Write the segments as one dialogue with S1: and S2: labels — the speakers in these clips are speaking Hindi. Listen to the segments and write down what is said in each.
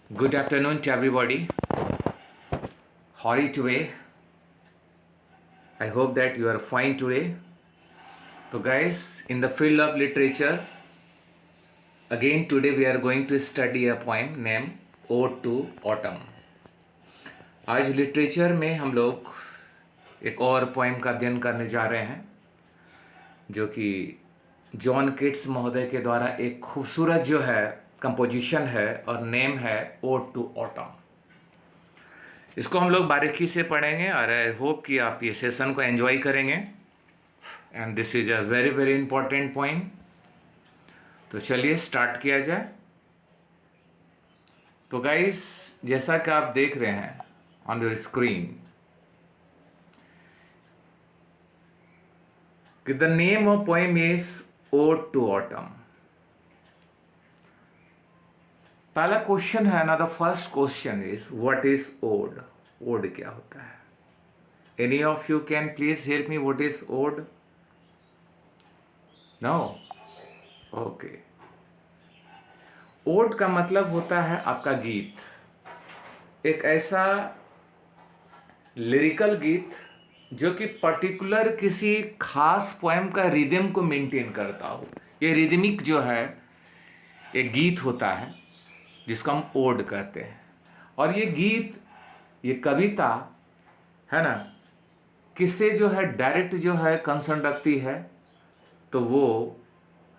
S1: Good afternoon to everybody. How are you today? I hope that you are fine today. So, guys, in the field of literature, again today we are going to study a poem named Ode to Autumn. आज लिटरेचर में हम लोग एक और पोएम का अध्ययन करने जा रहे हैं जो कि जॉन किट्स महोदय के द्वारा एक खूबसूरत जो है कंपोजिशन है और नेम है ओड टू ऑटम। इसको हम लोग बारीकी से पढ़ेंगे और आई होप कि आप ये सेशन को एंजॉय करेंगे and this is a very very important point. तो चलिए स्टार्ट किया जाए। तो गाइस, जैसा कि आप देख रहे हैं ऑन योर स्क्रीन कि the name of poem is ode to autumn. पहला क्वेश्चन है ना, the first question is what is ode. Ode क्या होता है? Any of you can please help me, what is ode? No? Okay. Ode का मतलब होता है आपका गीत, एक ऐसा लिरिकल गीत जो कि पर्टिकुलर किसी खास पोएम का रिदम को मेंटेन करता हो। ये रिदमिक जो है एक गीत होता है जिसको हम ओड कहते हैं। और ये गीत, ये कविता है ना, किससे जो है डायरेक्ट जो है कंसर्न रखती है, तो वो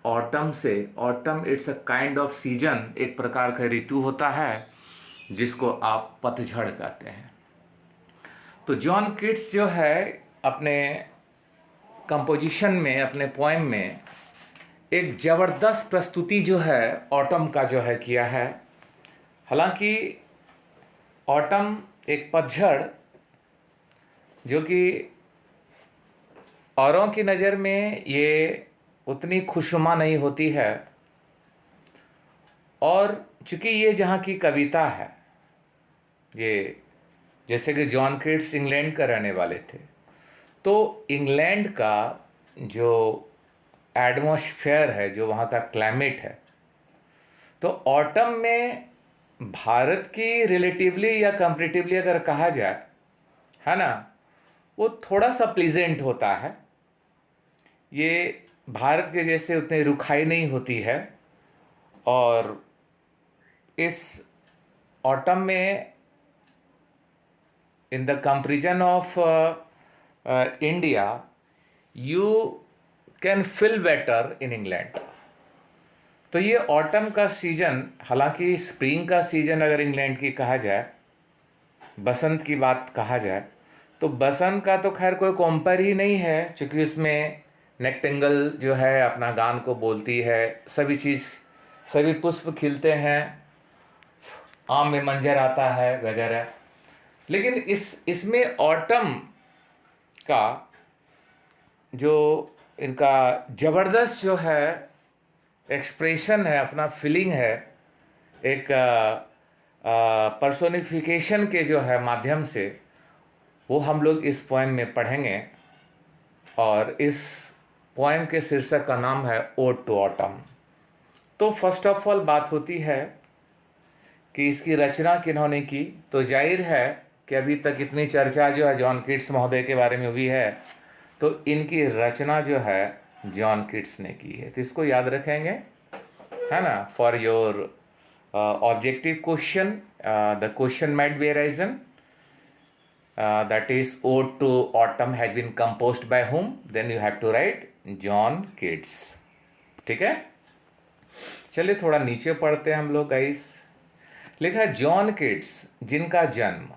S1: ऑटम से। Autumn it's a kind off season, एक प्रकार का ऋतु होता है जिसको आप पतझड़ कहते हैं। तो जॉन किट्स जो है अपने कंपोजिशन में, अपने पोएम में एक ज़बरदस्त प्रस्तुति जो है ऑटम का जो है किया है। हालांकि ऑटम एक पतझड़ जो कि औरों की नज़र में ये उतनी खुशनुमा नहीं होती है, और चूँकि ये जहाँ की कविता है, ये जैसे कि जॉन किट्स इंग्लैंड का रहने वाले थे, तो इंग्लैंड का जो एटमॉस्फेयर है, जो वहाँ का क्लाइमेट है, तो ऑटम में भारत की रिलेटिवली या कंपेरेटिवली अगर कहा जाए, है ना, वो थोड़ा सा प्लीजेंट होता है। ये भारत के जैसे उतनी रुखाई नहीं होती है। और इस ऑटम में in the comparison of India you can feel better in England. तो ये ऑटम का सीजन, हालांकि स्प्रिंग का सीजन अगर इंग्लैंड की कहा जाए, बसंत की बात कहा जाए, तो बसंत का तो खैर कोई कंपेयर ही नहीं है, क्योंकि उसमें नेक्टेंगल जो है अपना गान को बोलती है, सभी चीज़, सभी पुष्प खिलते हैं, आम में मंजर आता है वगैरह। लेकिन इसमें ऑटम का जो इनका ज़बरदस्त जो है एक्सप्रेशन है, अपना फीलिंग है, एक पर्सोनिफिकेशन के जो है माध्यम से, वो हम लोग इस पोएम में पढ़ेंगे। और इस पोएम के शीर्षक का नाम है ओड टू ऑटम। तो फर्स्ट ऑफ ऑल बात होती है कि इसकी रचना किन्होंने की। तो जाहिर है कि अभी तक इतनी चर्चा जो है जॉन किट्स महोदय के बारे में हुई है, तो इनकी रचना जो है जॉन किट्स ने की है। तो इसको याद रखेंगे, है ना, for your objective question. The question might be arisen, that is ode to autumn has been composed by whom, then you have to write John Keats। ठीक है, चलिए थोड़ा नीचे पढ़ते हैं हम लोग गाइस। लिखा है जॉन किट्स, जिनका जन्म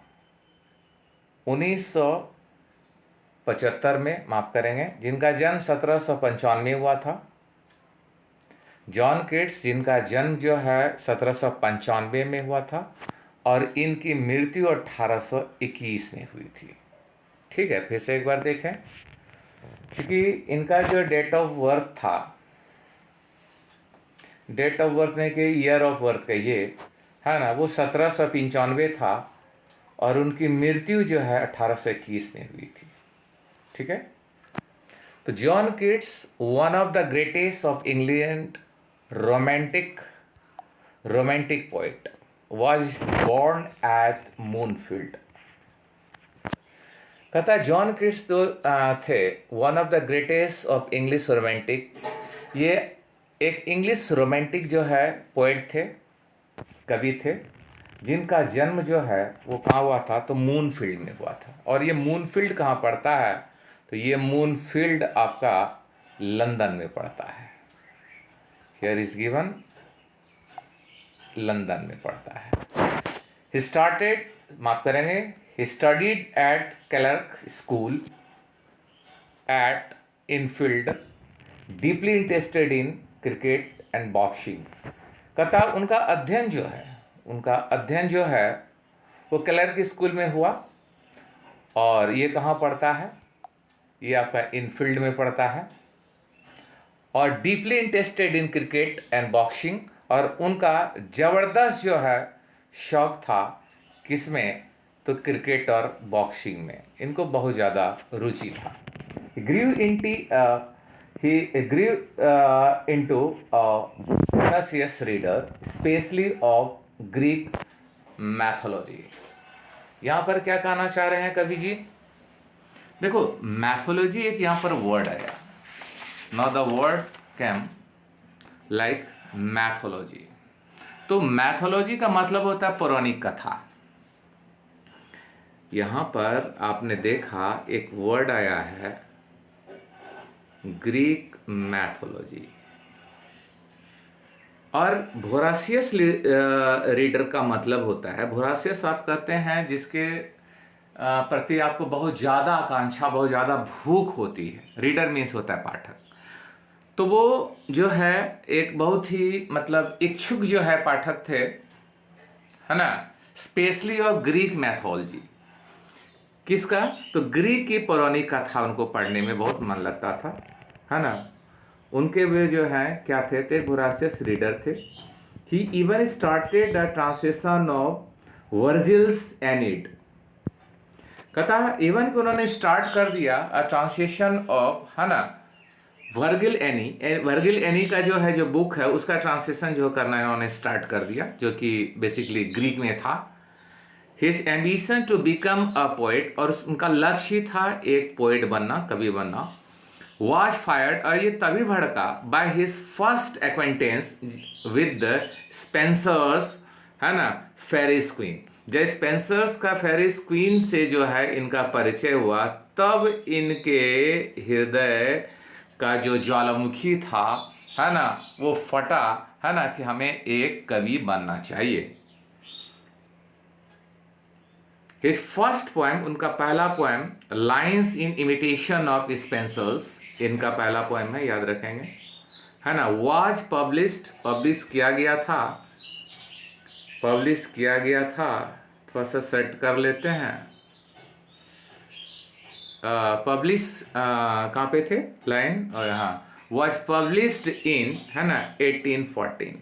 S1: 1975 में, माफ करेंगे, जिनका जन्म 1795 में हुआ था। जॉन किट्स जिनका जन्म जो है 1795 में हुआ था, और इनकी मृत्यु 1821 में हुई थी। ठीक है, फिर से एक बार देखें, क्योंकि इनका जो डेट ऑफ बर्थ था, डेट ऑफ बर्थ नहीं कि ईयर ऑफ बर्थ कहिए, है ना, वो 1795 था, और उनकी मृत्यु जो है 1821 में हुई थी। ठीक है, तो John Keats one of the greatest of England romantic poet. was born at Moonfield। कहता है जॉन कीट्स तो थे one of the greatest of English romantic. ये एक इंग्लिश रोमांटिक जो है पोएट थे, कवि थे, जिनका जन्म जो है वो कहाँ हुआ था, तो मूनफील्ड में हुआ था। और ये मूनफील्ड कहाँ पड़ता है, तो ये मूनफील्ड आपका लंदन में पड़ता है। हियर इज गिवन, लंदन में पड़ता है। ही स्टार्टेड, माफ करेंगे, he studied at clerk school eight Enfield, deeply interested in cricket and boxing. कहता उनका अध्ययन जो है वो क्लर्क स्कूल में हुआ। और ये कहाँ पड़ता है, ये आपका इनफील्ड में पड़ता है। और deeply interested in cricket and boxing, और उनका ज़बरदस्त जो है शौक था किसमें, तो क्रिकेट और बॉक्सिंग में इनको बहुत ज़्यादा रुचि था। He grew into a voracious reader, especially of Greek mythology। यहाँ पर क्या कहना चाह रहे हैं कवि जी, देखो मैथोलॉजी एक यहाँ पर वर्ड आया, now the word came like mythology. तो मैथोलॉजी का मतलब होता है पौराणिक कथा। यहाँ पर आपने देखा एक वर्ड आया है ग्रीक मैथोलॉजी। और वोरासियस रीडर का मतलब होता है, वोरासियस आप कहते हैं जिसके प्रति आपको बहुत ज़्यादा आकांक्षा, बहुत ज़्यादा भूख होती है। रीडर मीन्स होता है पाठक। तो वो जो है एक बहुत ही मतलब इच्छुक जो है पाठक थे, है ना, स्पेशली ऑफ ग्रीक मैथोलॉजी। किसका, तो ग्रीक की पौराणिक कथा उनको पढ़ने में बहुत मन लगता था, है ना। उनके वे जो हैं क्या थे वोरासियस रीडर थे। He even started the translation of Virgil's Aeneid. कहता है इवन कि उन्होंने स्टार्ट कर दिया ट्रांसलेशन ऑफ, है ना, वर्गिल एनी का जो है जो बुक है उसका ट्रांसलेशन जो करना इन्होंने स्टार्ट कर दिया, जो कि बेसिकली ग्रीक में था। His ambition to become a poet, और उनका लक्ष्य था एक पोएट बनना, कवि बनना। वॉज फायर्ड, और ये तभी भड़का by his first acquaintance with the Spencer's, है ना, फेरिस क्वीन। जब स्पेंसर्स का फेरिस क्वीन से जो है इनका परिचय हुआ, तब इनके हृदय का जो ज्वालामुखी था, है ना, वो फटा, है ना, कि हमें एक कवि बनना चाहिए। हिज फर्स्ट पोएम, उनका पहला poem lines in imitation of Spencer's, इनका पहला पोएम है, याद रखेंगे, है ना। वाज पब्लिश किया गया था, थोड़ा सा सेट कर लेते हैं। पब्लिश कहाँ पे थे लाइन, और यहाँ वाज पब्लिश्ड इन, है ना, 1814।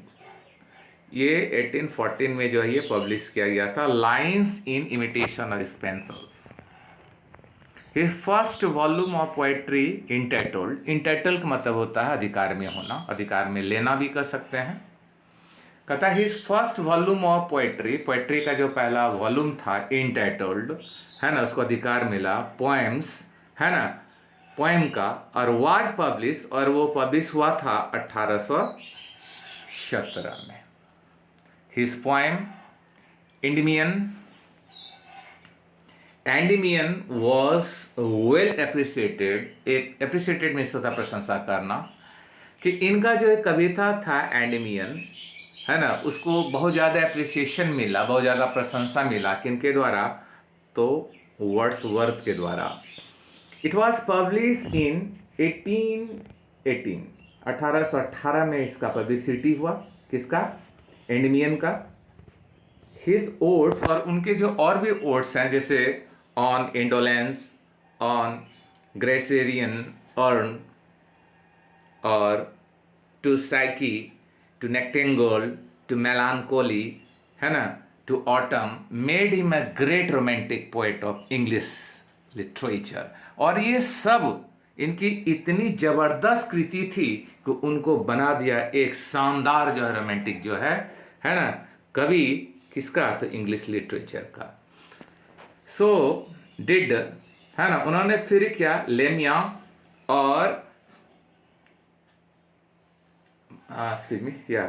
S1: ये 1814 में जो है ये पब्लिश किया गया था, lines in imitation of Spencer's. His first volume of poetry entitled का मतलब होता है अधिकार में होना, अधिकार में लेना भी कर सकते हैं। कहता है his first volume of poetry का जो पहला वॉल्यूम था इंटाइटल्ड, है ना, उसको अधिकार मिला, पोएम्स, है ना, पोएम का, और वाज पब्लिश, और वो पब्लिश हुआ था 1817 में। His poem Endymion was well appreciated. एक एप्रिसिएटेड मीन्स होता प्रशंसा करना, कि इनका जो एक कविता था एंडीमियन, है ना, उसको बहुत ज़्यादा एप्रिसिएशन मिला, बहुत ज़्यादा प्रशंसा मिला, किनके द्वारा, तो वर्ड्सवर्थ के द्वारा। इट वॉज पब्लिश इन 1818, 1818 में इसका पब्लिसिटी हुआ, किसका, एंडीमियन का। हिज ओड्स, और उनके जो और भी ओड्स हैं, जैसे on indolence, on Grecian urn, और to Psyche, to nightingale, to melancholy, है ना, to autumn, made him a great romantic poet of English literature. और ये सब इनकी इतनी जबरदस्त कृति थी कि उनको बना दिया एक शानदार जो है रोमांटिक जो है ना, कवि किसका? तो इंग्लिश लिटरेचर का। सो डिड, है ना, उन्होंने फिर क्या, लेमिया और एक्सक्यूज मी या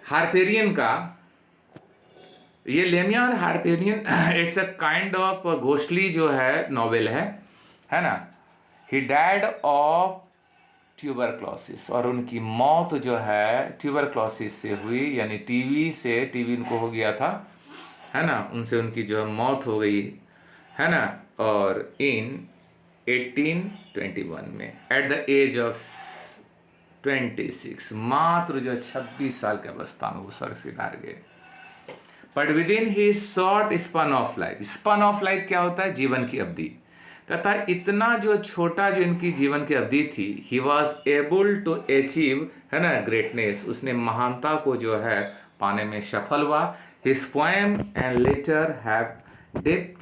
S1: हार्पेरियन का, ये लेमिया और Hyperion it's a kind of ghostly जो है नॉवेल है ना। ही डाइड ऑफ ट्यूबरक्लोसिस, और उनकी मौत जो है ट्यूबरक्लोसिस से हुई, यानी टीवी उनको हो गया था, है ना, उनसे उनकी जो मौत हो गई, है ना, और इन 1821 में एट द एज ऑफ 26, मात्र जो 26 साल की अवस्था में वो स्वर्ग से हार गए। But within he short span of life, span of life क्या होता है? जीवन की अवधि। तथा इतना जो छोटा जो इनकी जीवन की अवधि थी, he was able to achieve, है ना, ग्रेटनेस, उसने महानता को जो है पाने में सफल हुआ। His poem and later have depth,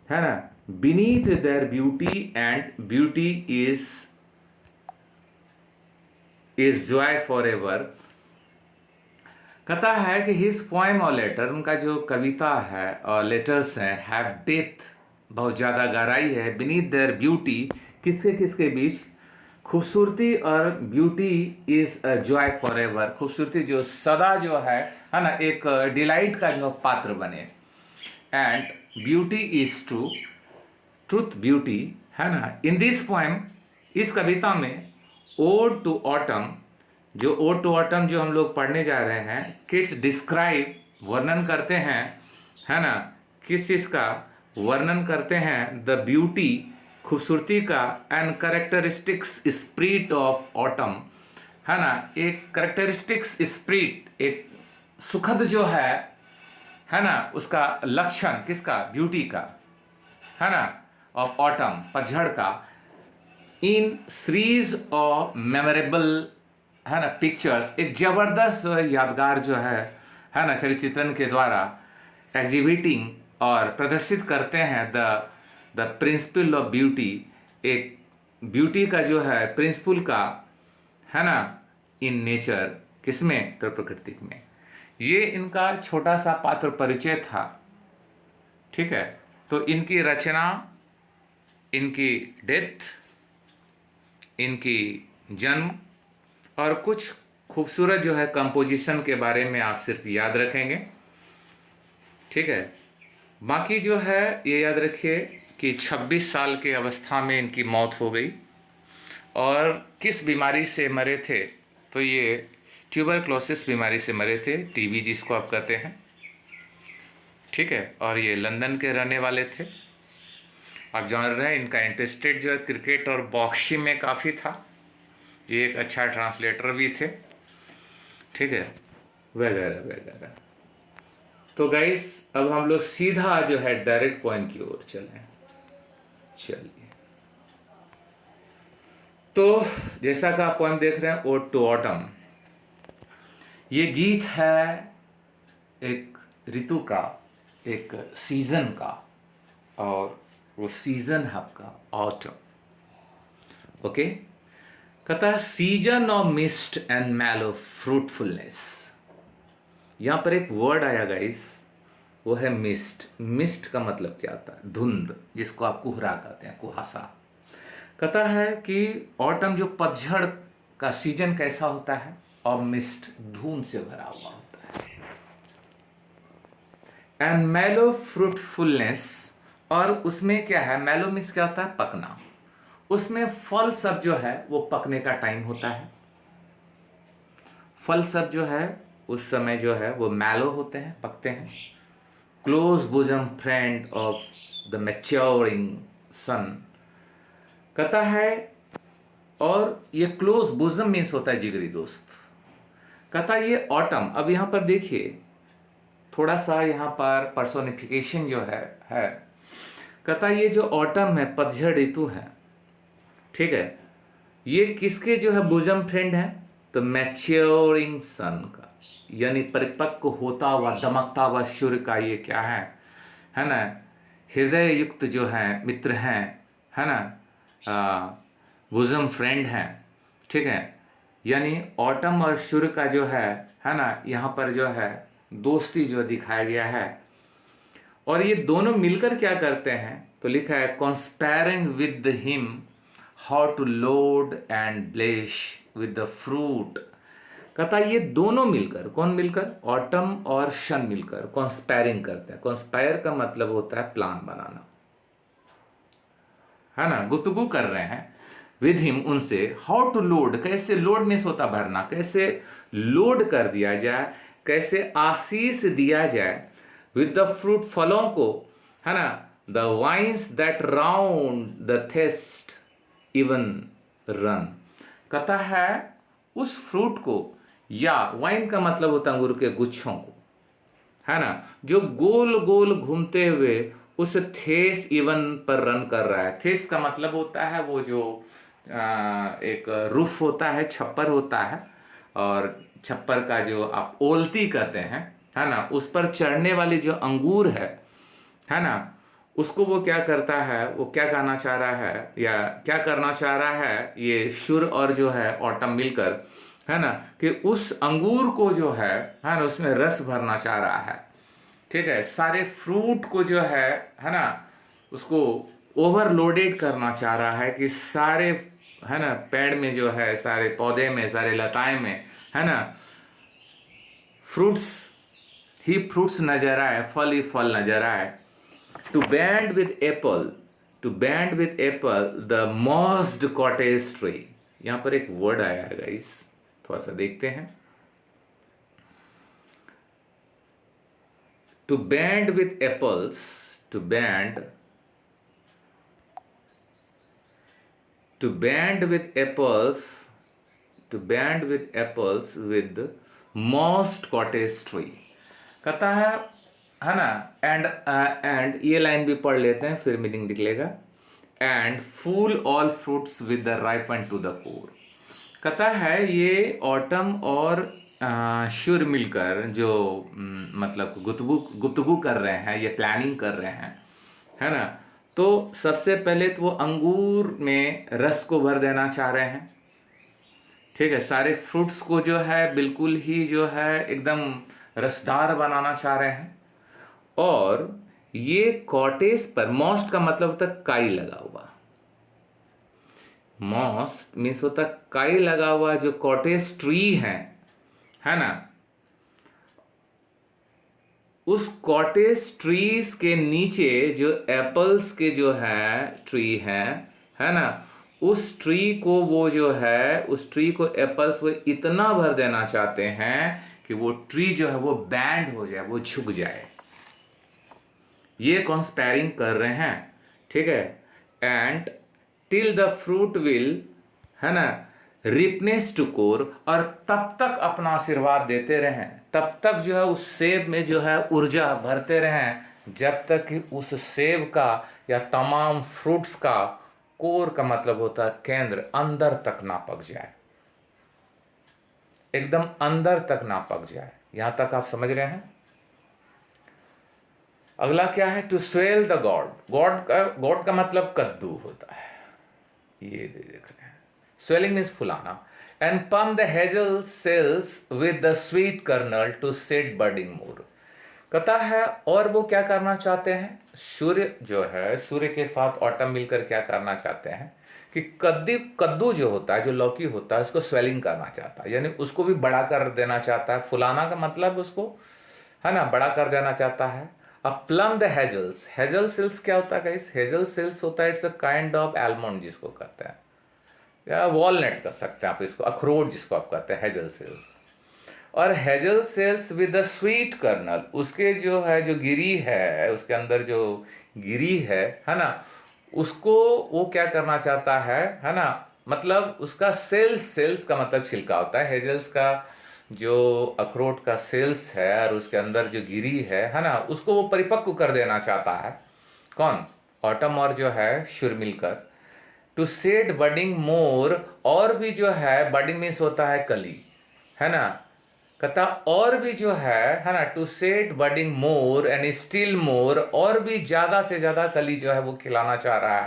S1: है ना, beneath there beauty, and beauty is Joy for ever. कहता है कि हिज पोएम और लेटर, उनका जो कविता है और लेटर्स हैं, हैव डेप्थ, बहुत ज़्यादा गहराई है, बीनीथ देयर ब्यूटी, किसके किसके बीच? खूबसूरती, और beauty is Joy for ever, खूबसूरती जो सदा जो है ना, एक डिलाइट का जो पात्र बने। And beauty is true, truth beauty, है ना। इन दिस पोएम, इस कविता में, ओड टू ऑटम, जो ओड टू ऑटम जो हम लोग पढ़ने जा रहे हैं, किड्स डिस्क्राइब, वर्णन करते हैं, है ना, किस चीज़ का वर्णन करते हैं? द ब्यूटी, खूबसूरती का, and characteristics spirit of autumn, है ना, एक करेक्टरिस्टिक्स स्प्रिट, एक सुखद जो है ना, उसका लक्षण किसका? ब्यूटी का, है ना, ऑफ ऑटम, पतझड़ का, इन सीरीज ऑफ मेमोरेबल, है ना, पिक्चर्स, एक जबरदस्त यादगार जो है ना, चरित्रण के द्वारा एग्जिबिटिंग और प्रदर्शित करते हैं द प्रिंसिपल ऑफ ब्यूटी, एक ब्यूटी का जो है प्रिंसिपल का, है ना, इन नेचर, किसमें? तो प्रकृति में। ये इनका छोटा सा पात्र परिचय था, ठीक है। तो इनकी रचना, इनकी डेथ, इनकी जन्म, और कुछ खूबसूरत जो है कंपोजिशन के बारे में आप सिर्फ याद रखेंगे, ठीक है। बाकी जो है ये याद रखिए कि 26 साल के अवस्था में इनकी मौत हो गई, और किस बीमारी से मरे थे? तो ये ट्यूबरक्लोसिस बीमारी से मरे थे, टीबी जिसको आप कहते हैं, ठीक है। और ये लंदन के रहने वाले थे। आप जान रहे हैं इनका इंटरेस्टेड जो है क्रिकेट और बॉक्सिंग में काफ़ी था, ये एक अच्छा ट्रांसलेटर भी थे, ठीक है, वगैरह वगैरह। तो गाइस अब हम लोग सीधा जो है डायरेक्ट पॉइंट की ओर चलें। चलिए, तो जैसा कि आप पॉइंट देख रहे हैं, ओड टू ऑटम, ये गीत है एक ऋतु का, एक सीजन का, और वो सीजन है आपका ऑटम, ओके। कहता है season of mist and mellow fruitfulness. यहां पर एक वर्ड आया गाइस, वो है मिस्ट। मिस्ट का मतलब क्या होता है? धुंध, जिसको आप कुहरा कहते हैं, कुहासा। कहता है कि ऑटम जो पतझड़ का सीजन कैसा होता है? और मिस्ट, धुंध से भरा हुआ होता है। एंड मैलो फ्रूटफुलनेस, और उसमें क्या है? मैलो मीन्स क्या होता है? पकना। उसमें फल सब जो है वो पकने का टाइम होता है। फल सब जो है उस समय जो है वो मैलो होते हैं, पकते हैं। Close bosom friend of the maturing sun, कहता है, और ये क्लोज बोजम मीन्स होता है जिगरी दोस्त। कहता है ये ऑटम, अब यहाँ पर देखिए थोड़ा सा यहाँ पर पर्सोनिफिकेशन जो है। कहता है ये जो ऑटम है, पतझड़ ऋतु है, ठीक है, ये किसके जो है बोजम फ्रेंड है? तो मैच्योरिंग सन का, यानी परिपक्व होता हुआ, दमकता हुआ सूर्य का ये क्या है ना, हृदय युक्त जो है मित्र हैं, है ना, बोजम फ्रेंड हैं, ठीक है। यानी ऑटम और सूर्य का जो है ना, यहाँ पर जो है दोस्ती जो दिखाया गया है। और ये दोनों मिलकर क्या करते हैं, तो लिखा है conspiring with him how to load and bless with the fruit. कहता ये दोनों मिलकर, कौन मिलकर, ऑटम और शन मिलकर कॉन्स्पायरिंग करते हैं। कॉन्स्पायर का मतलब होता है प्लान बनाना, है ना, गुफ्तगू कर रहे हैं विद हिम, उनसे, हाउ टू लोड, कैसे लोड मीन्स होता भरना, कैसे लोड कर दिया जाए, कैसे आशीष दिया जाए, विद द फ्रूट, फलों को, है ना, the vines that round the thatch eves run. कहता है उस फ्रूट को, या वाइन का मतलब होता है अंगूर के गुच्छों को, है ना, जो गोल गोल घूमते हुए उस थेस इवन पर रन कर रहा है। थेस का मतलब होता है वो जो एक रूफ होता है, छप्पर होता है, और छप्पर का जो आप ओलती कहते हैं, है ना, उस पर चढ़ने वाली जो अंगूर है ना, उसको वो क्या करता है, वो क्या कहना चाह रहा है या क्या करना चाह रहा है, ये शुर और जो है ऑटम मिलकर, है ना, कि उस अंगूर को जो है ना, उसमें रस भरना चाह रहा है। ठीक है, सारे फ्रूट को जो है ना, उसको ओवरलोडेड करना चाह रहा है कि सारे, है ना, पेड़ में जो है, सारे पौधे में, सारे लताएं में, है ना, फ्रूट्स ही फ्रूट्स नजर आए, फल ही फल नजर आए। To bend with apple, to bend with apple the mossed cottage tree. यहां पर एक वर्ड आया है गाइस, थोड़ा सा देखते हैं। To bend with apples, to bend, to bend with apples, to bend with apples with mossed cottage tree. कहता है ना, एंड ये लाइन भी पढ़ लेते हैं फिर मीनिंग निकलेगा। And fill all fruits with the ripen to the core. कहता है ये ऑटम और शुर मिलकर जो मतलब गुफ्तगू कर रहे हैं, ये प्लानिंग कर रहे हैं, है ना, तो सबसे पहले तो वो अंगूर में रस को भर देना चाह रहे हैं। ठीक है, सारे फ्रूट्स को जो है बिल्कुल ही जो है एकदम रसदार बनाना चाह रहे हैं। और ये कॉटेज पर, मॉस्ट का मतलब होता है काई लगा हुआ, मॉस्ट मीन्स होता है काई लगा हुआ, जो कॉटेज ट्री है ना, उस कॉटेज ट्रीज के नीचे जो एप्पल्स के जो है ट्री है ना, उस ट्री को वो जो है, उस ट्री को एप्पल्स वो इतना भर देना चाहते हैं कि वो ट्री जो है वो बैंड हो जाए, वो झुक जाए। ये कॉन्स्पायरिंग कर रहे हैं। ठीक है, and till the fruit will, है ना, रिपनेस टू कोर, और तब तक अपना आशीर्वाद देते रहें, तब तक जो है उस सेब में जो है ऊर्जा भरते रहें, जब तक कि उस सेब का या तमाम फ्रूट्स का, कोर का मतलब होता है केंद्र, अंदर तक ना पक जाए, एकदम अंदर तक ना पक जाए। यहां तक आप समझ रहे हैं। अगला क्या है, to swell the gourd. Gourd का मतलब कद्दू होता है, ये देख रहे हैं, स्वेलिंग मीन्स फुलाना। And pump the hazel shells with the sweet kernel to set budding more. कहता है और वो क्या करना चाहते हैं, सूर्य जो है, सूर्य के साथ ऑटम मिलकर क्या करना चाहते हैं कि कद्दू जो होता है, जो लौकी होता है, उसको स्वेलिंग करना चाहता है, यानी उसको भी बड़ा कर देना चाहता है। फुलाना का मतलब उसको, है ना, बड़ा कर देना चाहता है। अब प्लम द हेजल्स, हेजल सेल्स क्या होता है गाइस, हेजल सेल्स होता है, it's a kind of almond जिसको कहते हैं, या वॉलनट कर सकते हैं आप इसको, अखरोट जिसको आप कहते हैं, हेजल सेल्स। और hazel shells with the sweet kernel, उसके जो है, जो गिरी है, उसके अंदर जो गिरी है ना, उसको वो क्या करना चाहता है ना, मतलब उसका सेल्स, सेल्स का मतलब छिलका होता है, हेजल्स का जो अखरोट का सेल्स है और उसके अंदर जो गिरी है ना, उसको वो परिपक्व कर देना चाहता है। कौन, ऑटम और जो है शुर मिलकर। टू सेड बडिंग मोर, और भी जो है, बडिंग मीन्स होता है कली, है ना, कहता और भी जो है ना, to set budding more and still more, और भी ज्यादा से ज्यादा कली जो है वो खिलाना चाह रहा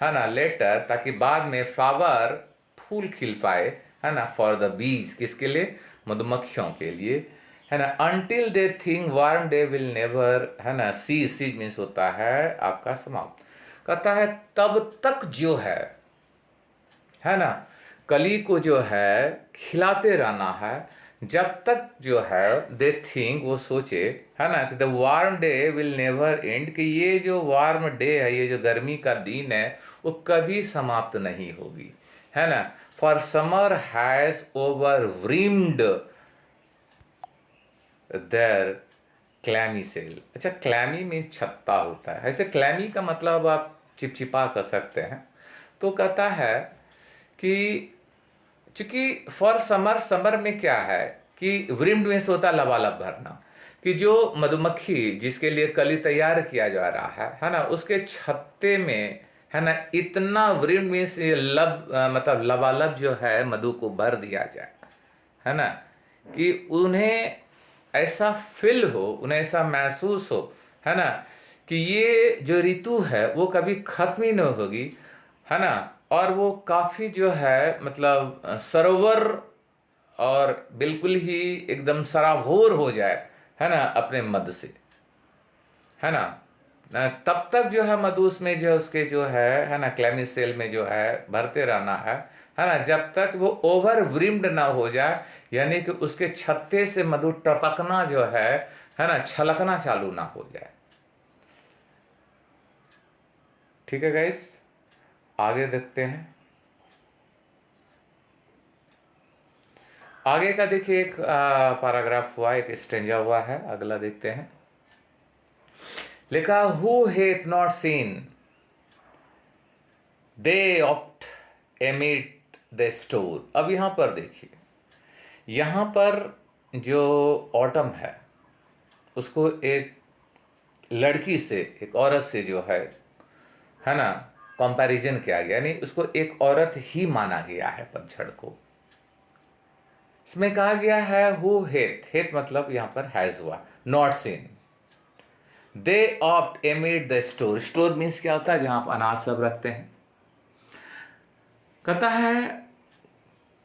S1: है ना, लेटर, ताकि बाद में फ्लावर, फूल खिल पाए, है ना, फॉर द बीज, किसके लिए, मधुमक्खियों के लिए। है ना, until they think warm day will never, है ना, cease मीन्स होता है आपका समाप्त। कहता है तब तक जो है ना, कली को जो है खिलाते रहना है, जब तक जो है दे थिंक, वो सोचे, है ना, कि the warm day will never and, कि ये जो वार्म डे है, ये जो गर्मी का दिन है, वो कभी समाप्त नहीं होगी, है ना। For summer has over brimmed their clammy cell. अच्छा, क्लैमी में छत्ता होता है, ऐसे क्लैमी का मतलब आप चिपचिपा कर सकते हैं। तो कहता है कि चूंकि फॉर समर, समर में क्या है कि व्रिम्ड में से होता है लबालब भरना, कि जो मधुमक्खी जिसके लिए कली तैयार किया जा रहा है ना, उसके छत्ते में, है ना, इतना व्रिम्ड में से मतलब लबालब जो है मधु को भर दिया जाए, है ना, कि उन्हें ऐसा फील हो, उन्हें ऐसा महसूस हो, है ना, कि ये जो ऋतु है वो कभी खत्म ही नहीं होगी, है ना। और वो काफ़ी जो है मतलब सरोवर और बिल्कुल ही एकदम सराबोर हो जाए, है ना, अपने मद से, है ना। तब तक जो है मधु उसमें जो उसके जो है ना, क्लैमी सेल में जो है भरते रहना है ना, जब तक वो ओवर व्रिम्ड ना हो जाए, यानी कि उसके छत्ते से मधु टपकना जो है ना, छलकना चालू ना हो जाए। ठीक है गाइस, आगे देखते हैं। आगे का देखिए, एक पैराग्राफ हुआ, एक स्टेंजा हुआ है, अगला देखते हैं। लिखा, who Heath not seen they opt emit the store. अब यहां पर देखिए, यहां पर जो ऑटम है उसको एक लड़की से, एक औरत से जो है ना, कंपैरिजन किया गया, यानी उसको एक औरत ही माना गया है पतझड़ को। इसमें कहा गया है हु हेथ, हेथ मतलब यहां पर हैज हुआ, not seen. They opt एमिड the store, store means क्या होता है, जहां आप अनाज सब रखते हैं। कहता है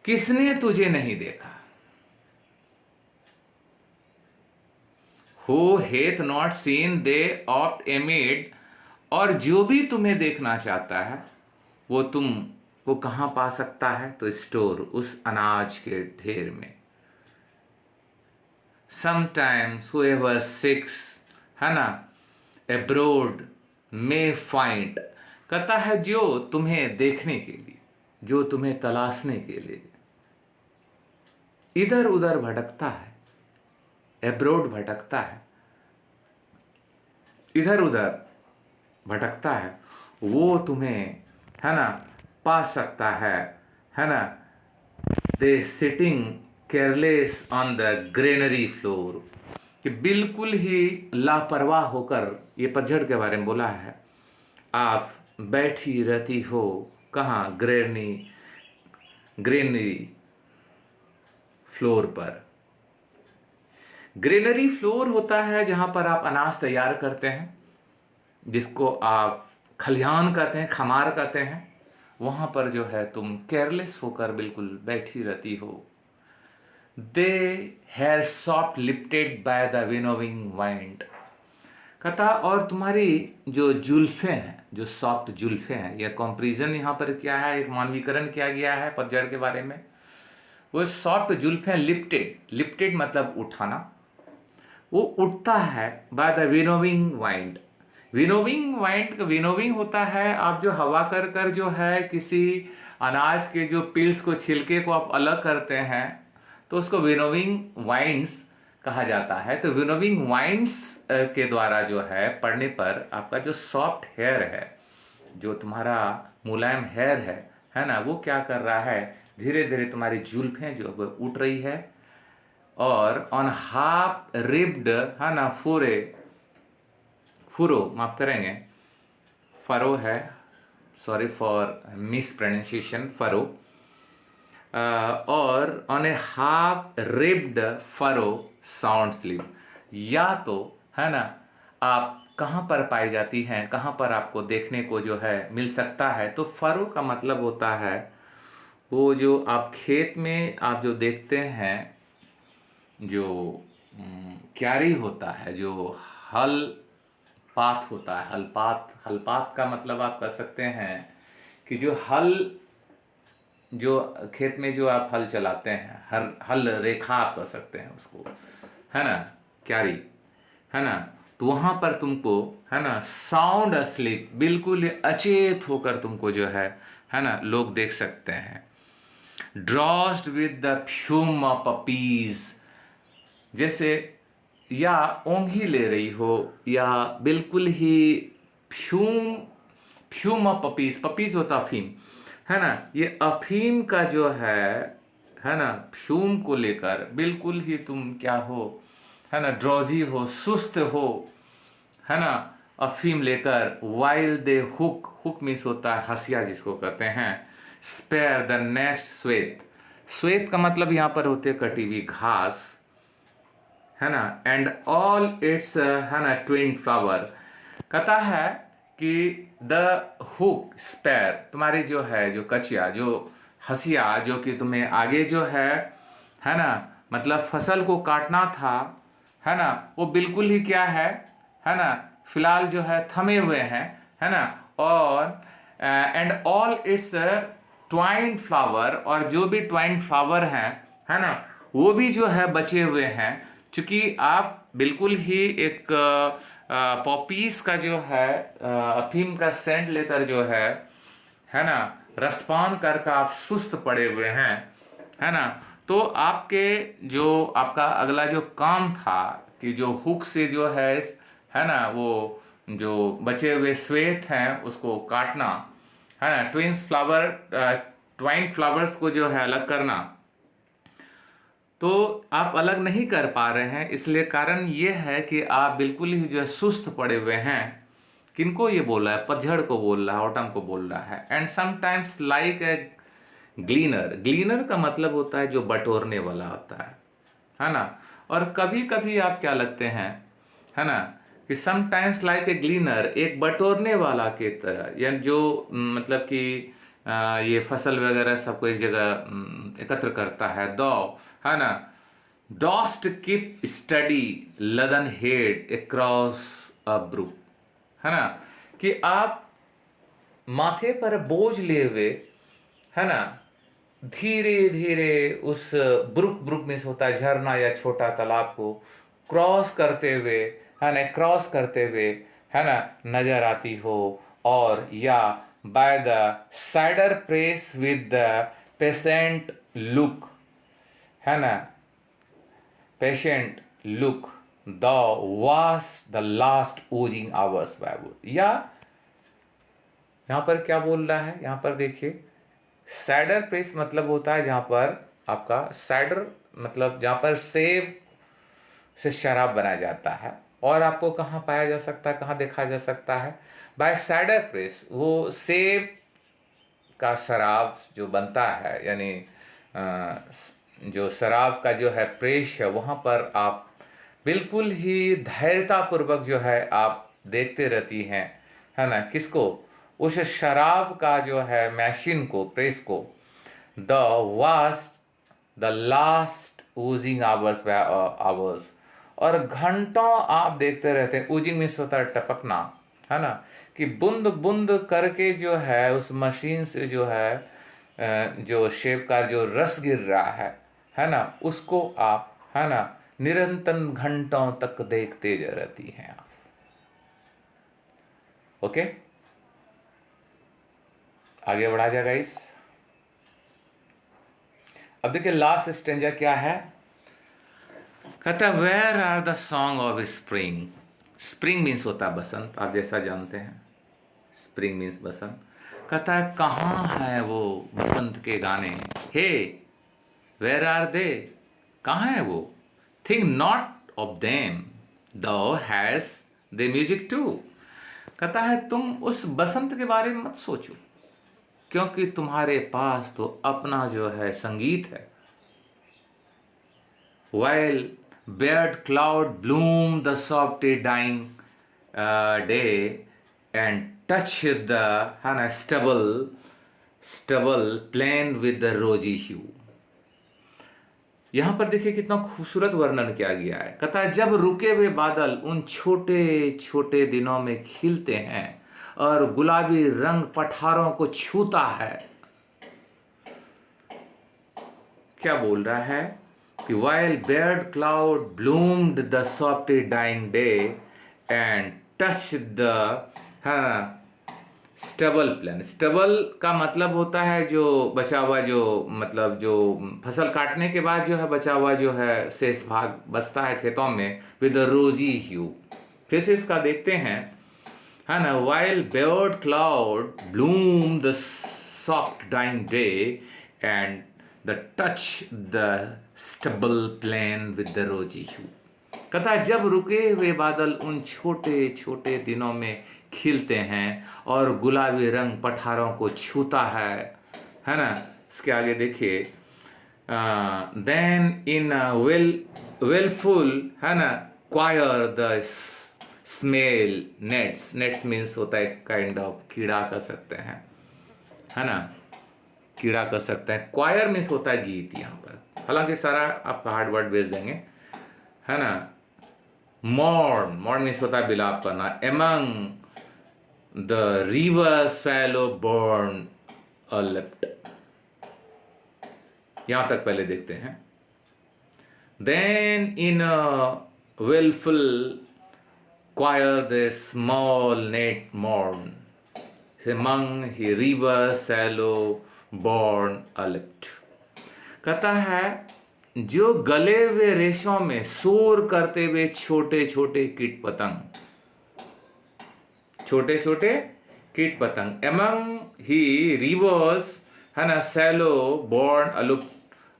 S1: किसने तुझे नहीं देखा, who Heath not seen they opt एमिड, और जो भी तुम्हें देखना चाहता है वो कहां पा सकता है, तो स्टोर, उस अनाज के ढेर में। समटाइम्स हुएवर सिक्स, है ना, एब्रोड मे फाइंड। कहता है जो तुम्हें देखने के लिए, जो तुम्हें तलाशने के लिए इधर उधर भटकता है, एब्रोड भटकता है, इधर उधर भटकता है, वो तुम्हें, है ना, पा सकता है ना। They sitting careless on the granary floor, कि बिल्कुल ही लापरवाह होकर, ये पतझड़ के बारे में बोला है, आप बैठी रहती हो कहाँ, ग्रेनरी फ्लोर पर। ग्रेनरी फ्लोर होता है जहां पर आप अनाज तैयार करते हैं, जिसको आप खलिहान कहते हैं, खमार कहते हैं, वहां पर जो है तुम केयरलेस होकर बिल्कुल बैठी रहती हो। They hair soft lifted by the winnowing wind. कहता, और तुम्हारी जो जुल्फे हैं, जो सॉफ्ट जुल्फे हैं, यह कंपैरिजन यहाँ पर क्या है, एक मानवीकरण किया गया है पतझड़ के बारे में। वो सॉफ्ट जुल्फे लिप्टेड, लिप्टेड मतलब उठाना, वो उठता है bye the winnowing wind. Winnowing wind का विनोविंग होता है, आप जो हवा कर कर जो है किसी अनाज के जो पिल्स को, छिलके को आप अलग करते हैं, तो उसको विनोविंग वाइंड्स कहा जाता है। तो विनोविंग वाइंड्स के द्वारा जो है पढ़ने पर आपका जो सॉफ्ट हेयर है, जो तुम्हारा मुलायम हेयर है ना, वो क्या कर रहा है, धीरे धीरे तुम्हारी जुल्फें जो उठ रही है, और ऑन हाफ रिब्ड, है ना, फुरो माफ करेंगे, फरो है, sorry for mispronunciation, furrow, और on a half reaped furrow sound sleep. या तो, है ना, आप कहाँ पर पाई जाती हैं, कहाँ पर आपको देखने को जो है मिल सकता है, तो फरो का मतलब होता है वो जो आप खेत में आप जो देखते हैं, जो क्यारी होता है, जो हल पात होता है, हलपात, हलपात का मतलब आप कह सकते हैं कि जो हल, जो खेत में जो आप हल चलाते हैं, हर हल रेखा आप कह सकते हैं उसको, है ना, क्यारी, है ना। तो वहां पर तुमको, है ना, साउंड अस्लीप, बिल्कुल ही अचेत होकर तुमको जो है ना, लोग देख सकते हैं। Drowsed with the fume of poppies, जैसे या ओंघी ले रही हो, या बिल्कुल ही fume, fume of poppies, poppies होता अफीम, है ना, ये अफीम का जो है ना, फ्यूम को लेकर बिल्कुल ही तुम क्या हो, है ना, ड्रॉजी हो, सुस्त हो, है ना, अफीम लेकर, while they hook, hook means होता है हसिया जिसको कहते हैं, स्पेयर द नेक्स्ट श्वेत, श्वेत का मतलब यहाँ पर होती है कटी हुई घास, है ना, एंड ऑल इट्स, है ना, ट्विन फ्लावर, कहता है कि द हुक स्पेयर, तुम्हारी जो है, जो कचिया, जो हसिया, जो कि तुम्हें आगे जो है ना, मतलब फसल को काटना था, है ना, वो बिल्कुल ही क्या है ना, फिलहाल जो है थमे हुए हैं, है ना, और and all it's twine flower, और जो भी ट्वाइन फ्लावर हैं, है ना, वो भी जो है बचे हुए हैं, क्योंकि आप बिल्कुल ही एक पॉपीज का जो है अफीम का सेंट लेकर जो है ना, रसपान करके आप सुस्त पड़े हुए हैं, है ना। तो आपके जो आपका अगला जो काम था कि जो हुक से जो है ना, वो जो बचे हुए श्वेत हैं उसको काटना, है ना, ट्विंस फ्लावर, ट्वाइन फ्लावर्स को जो है अलग करना, तो आप अलग नहीं कर पा रहे हैं, इसलिए कारण ये है कि आप बिल्कुल ही जो है सुस्त पड़े हुए हैं। किनको ये बोल रहा है? पतझड़ को बोल रहा है, ऑटम को बोल रहा है। एंड समटाइम्स लाइक ए ग्लीनर, ग्लीनर का मतलब होता है जो बटोरने वाला होता है ना। और कभी कभी आप क्या लगते हैं, है ना, कि समटाइम्स लाइक ए ग्लीनर, एक बटोरने वाला के तरह, या जो मतलब कि ये फसल वगैरह सबको एक जगह एकत्र करता है, दो, है ना, dost keep steady laden head across a brook, है ना, कि आप माथे पर बोझ लिए हुए, है ना, धीरे धीरे उस ब्रुक, ब्रुक में होता है झरना या छोटा तालाब को क्रॉस करते हुए, है ना, क्रॉस करते हुए, है ना, नजर आती हो, और या by the cider press with the patient look, है ना, पेशेंट लुक द वास the last Ojing hours bye, या यहाँ पर क्या बोल रहा है, यहाँ पर देखिए, साइडर प्रेस मतलब होता है जहाँ पर आपका साइडर, मतलब जहाँ पर सेब से शराब बनाया जाता है। और आपको कहाँ पाया जा सकता है, कहाँ देखा जा सकता है? बाय साइडर प्रेस, वो सेब का शराब जो बनता है, यानी जो शराब का जो है प्रेस है, वहाँ पर आप बिल्कुल ही धैर्यतापूर्वक जो है आप देखते रहती हैं, है ना, किसको? उस शराब का जो है मशीन को, प्रेस को, the vast the last Ojing hours bye hours, और घंटों आप देखते रहते हैं। ओजिंग मीन्स होता है टपकना, है ना, कि बूंद बूंद करके जो है उस मशीन से जो है जो सेब का जो रस गिर रहा है ना, उसको आप, है ना, निरंतर घंटों तक देखते रहती हैं आप। ओके, आगे बढ़ा जाएगा इस। अब देखिए लास्ट स्टेंजा क्या है, कहता है where are the song of spring. Spring means होता है बसंत, आप जैसा जानते हैं, स्प्रिंग मीन्स बसंत। कहता है कहाँ है वो बसंत के गाने, हे वेयर आर दे, कहाँ है वो? थिंक नॉट ऑफ देम दो हैज दे म्यूजिक टू। कहता है तुम उस बसंत के बारे में मत सोचो, क्योंकि तुम्हारे पास तो अपना जो है संगीत है। While bared cloud bloom the softly dying day and touch the stubble plain with the rosy hue. यहाँ पर देखिए कितना खूबसूरत वर्णन किया गया है। कहता है जब रुके हुए बादल उन छोटे छोटे दिनों में खिलते हैं और गुलाबी रंग पठारों को छूता है। क्या बोल रहा है कि while beard cloud bloomed the softly dying day and touched the stubble plan. Stubble का मतलब होता है जो बचा हुआ, जो मतलब जो फसल काटने के बाद जो है बचा हुआ जो है शेष भाग बचता है खेतों में, विद रोजी ह्यू। फिर से इसका देखते हैं, है ना। while beard cloud bloom the soft dying day and the touch the stubble plain with the rosy hue। कहता है जब रुके हुए बादल उन छोटे छोटे दिनों में खिलते हैं और गुलाबी रंग पठारों को छूता है ना। इसके आगे देखिए, देन इन वेलफुल, है ना, choir the small gnats. Gnats means होता है काइंड ऑफ कीड़ा कह सकते हैं, है ना, कीड़ा कह सकते हैं। क्वायर मीन्स होता है गीत यहाँ पर, हालांकि सारा आपका हार्ड वर्ड भेज देंगे, है ना। मॉर्न, मॉर्न मीन्स होता है बिलाप करना। एमंग द रिवर्स फैलो बॉर्न अ लेफ्ट। यहां तक पहले देखते हैं। Then in wailful choir the small gnat mourn among the river sallow borne aloft. कहता है जो गले हुए रेशों में शोर करते हुए छोटे छोटे कीट पतंग, छोटे छोटे कीट पतंग, एमंग ही रिवर्स, है ना, sallow borne aloft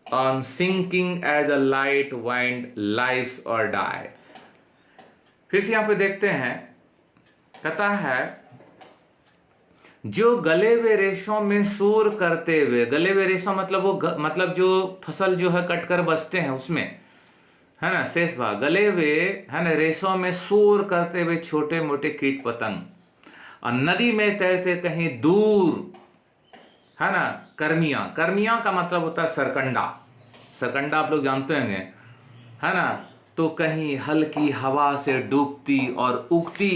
S1: on sinking as a light wind life or die. फिर से यहां पे देखते हैं, कहता है जो गले हुए रेशों में शोर करते हुए, गले हुए रेशों मतलब वो मतलब जो फसल जो है कटकर बचते हैं उसमें, है ना, शेष भाग गले हुए, है ना, रेशों में शोर करते हुए छोटे मोटे कीट पतंग, और नदी में तैरते कहीं दूर, है ना, कर्मियां। कर्मियां का मतलब होता है सरकंडा। सरकंडा आप लोग जानते होंगे, है ना। तो कहीं हल्की हवा से डूबती और उगती,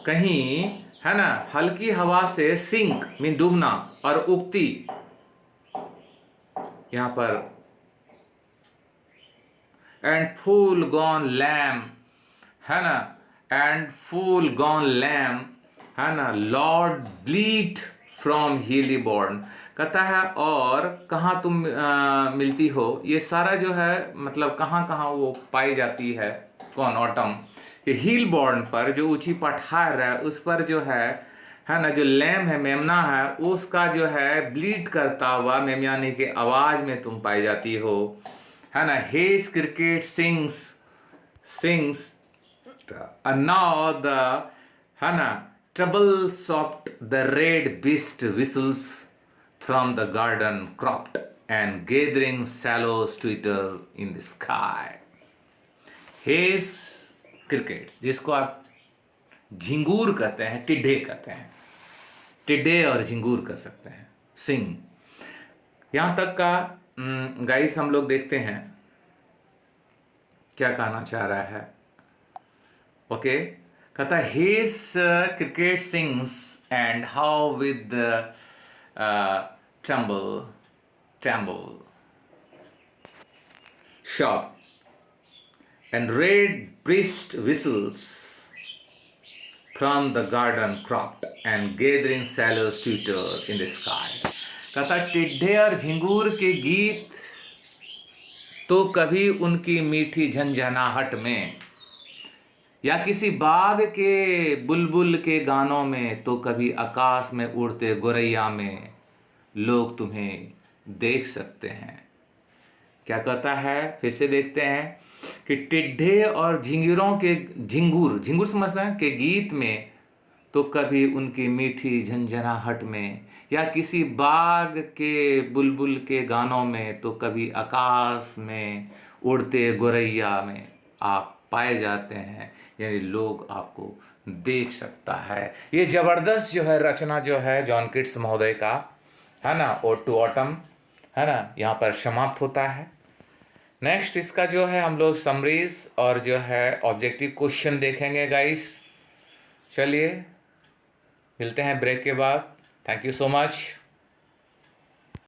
S1: कहीं, है ना, हल्की हवा से सिंक मीन डूबना और उगती, यहां पर एंड फूल गॉन लैम, है ना, एंड फूल गॉन लैम, है ना, लॉर्ड ब्लीट फ्रॉम हीली बॉर्न। कहता है और कहाँ तुम मिलती हो, ये सारा जो है मतलब कहाँ कहाँ वो पाई जाती है, कौन, ऑटम, ये हील बॉर्न पर, जो ऊंची पठार है उस पर जो है ना, जो लैम है, मेमना है, उसका जो है ब्लीड करता हुआ मेमयानी के आवाज में तुम पाई जाती हो, है ना। Hedge cricket sings sings now the, है ना, treble soft the red breast whistles from the garden cropped and gathering shallows twitter in the sky। Hedge crickets, जिसको आप झिंगूर कहते हैं, टिड्डे कहते हैं, टिड्डे और झिंगूर कह सकते हैं, सिंग। यहां तक का गाइस हम लोग देखते हैं क्या कहना चाह रहा है। ओके, कहता है his cricket sings and how with tremble tremble shop and red breast whistles from the garden cropped and gathering shallows twitter in the sky। कहता टिड्डे और झिंगूर के गीत तो कभी उनकी मीठी झंझनाहट में, या किसी बाग के बुलबुल के गानों में, तो कभी आकाश में उड़ते गोरैया में लोग तुम्हें देख सकते हैं। क्या कहता है, फिर से देखते हैं कि टिड्डे और झिंगुरों के, झिंगूर, झिंगूर समझते हैं, के गीत में तो कभी उनकी मीठी झंझनाहट में, या किसी बाग के बुलबुल के गानों में, तो कभी आकाश में उड़ते गोरैया में आप पाए जाते हैं, यानी लोग आपको देख सकता है। ये ज़बरदस्त जो है रचना जो है जॉन किट्स महोदय का, है ना, ओड टू ऑटम, है ना, यहाँ पर समाप्त होता है। नेक्स्ट इसका जो है हम लोग समरीज और जो है ऑब्जेक्टिव क्वेश्चन देखेंगे गाइस। चलिए मिलते हैं ब्रेक के बाद। Thank you so much.